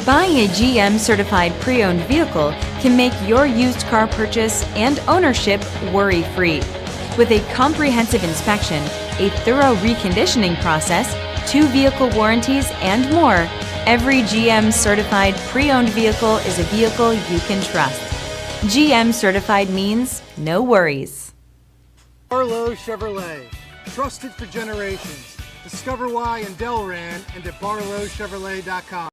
Buying a GM certified pre-owned vehicle can make your used car purchase and ownership worry-free. With a comprehensive inspection, a thorough reconditioning process, 2 vehicle warranties, and more, every GM certified pre-owned vehicle is a vehicle you can trust. GM certified means no worries. Barlow Chevrolet, trusted for generations. Discover why in Delran and at barlowchevrolet.com.